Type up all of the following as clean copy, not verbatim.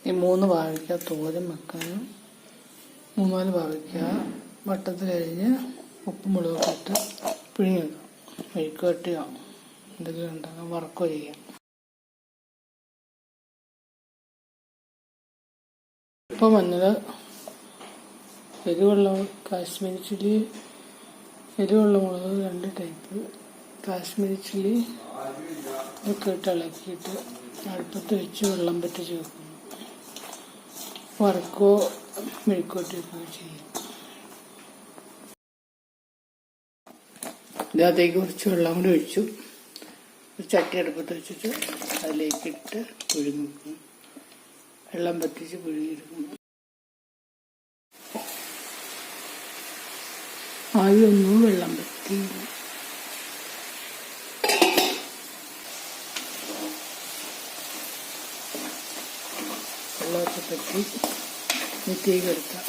ഈ 3 പാവയ്ക്ക തോരൻ വെക്കാനും 3-4 പാവയ്ക്ക വട്ടത്തിലരിഞ്ഞ് ഉപ്പും മുളകൊക്കെ ഇട്ട് പിഴിഞ്ഞ് വെക്കാം. മെഴുക്കുവരട്ടിയോ എന്തെങ്കിലും ഉണ്ടാക്കാം, വറക്കുകയോ ചെയ്യാം. ഇപ്പോൾ മഞ്ഞൾ, എരിവുള്ള കാശ്മീരി ചില്ലി, എരിവുള്ള മുളക് 2 ടൈപ്പ്, കാശ്മീരി ചില്ലി ഇതൊക്കെ ഇട്ട് ഇളക്കിയിട്ട് അടുപ്പത്ത് വെച്ച് വെള്ളം പറ്റിച്ച് വെക്കുന്നു. വറക്കുകയോ മെഴുക്കുവരട്ടിയൊക്കെ ചെയ്യും. ഇതിനകത്തേക്ക് കുറച്ച് വെള്ളം കൂടി ഒഴിച്ചു ഒരു ചട്ടി അടുപ്പത്ത് വെച്ചിട്ട് അതിലേക്കിട്ട് പുഴുങ്ങും. വെള്ളം പറ്റിച്ച് പുഴുങ്ങിയെടുക്കുന്നു. ആദ്യമൊന്നും വെള്ളം പറ്റി വെള്ളമൊക്കെ പറ്റി തീക്ക് എടുക്കാം.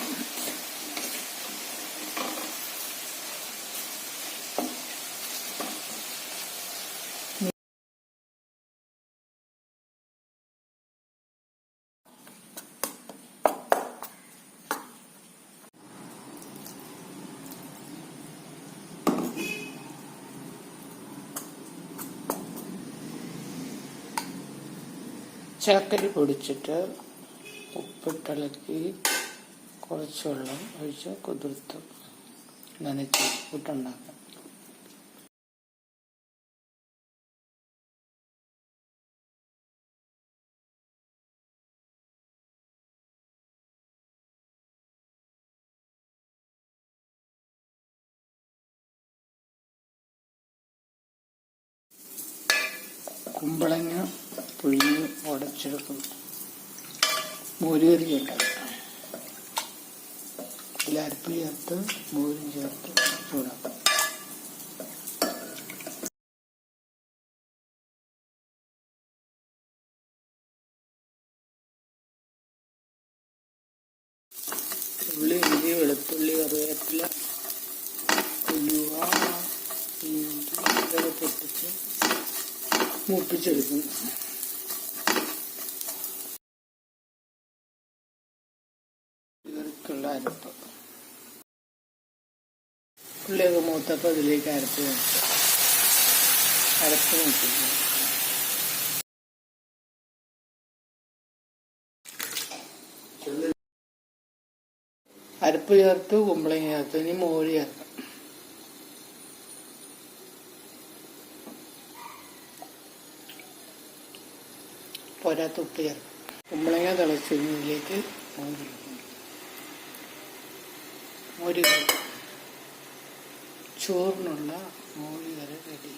ചക്കരി പൊടിച്ചിട്ട് ഉപ്പിട്ടിളക്കി കുറച്ച് വെള്ളം ഒഴിച്ച് കുതിർത്ത് നനച്ച് പുട്ടുണ്ടാക്കാം. കുമ്പളങ്ങ പുഴുങ്ങി ഉടച്ചെടുക്കുന്നു. മോരുകറി ഉണ്ടാക്കാം. അതിൽ അരപ്പ് ചേർത്ത് മോരും ചേർത്ത് ചൂടാക്കാം. ഉള്ളി, ഇഞ്ചി, വെളുത്തുള്ളി, കറിവേപ്പില, ഉലുവ, ഇഞ്ചി ഇതൊക്കെ പൊട്ടിച്ച് മൂപ്പിച്ചെടുക്കുന്നു. ഇവർക്കുള്ള അരപ്പ് ഉള്ളിയൊക്കെ മൂത്തപ്പോൾ അതിലേക്ക് അരപ്പ് മൂപ്പിക്കുന്നു. അരപ്പ് ചേർത്ത് കുമ്പളങ്ങ ചേർത്ത് ഇനി മോര് ചേർക്കാം. പോരാത്ത ഉപ്പ് ചേർക്കാം. കുമ്പളങ്ങ തിളച്ചതിലേക്ക് മോര് ചോറിനുള്ള മോര് കറി റെഡി.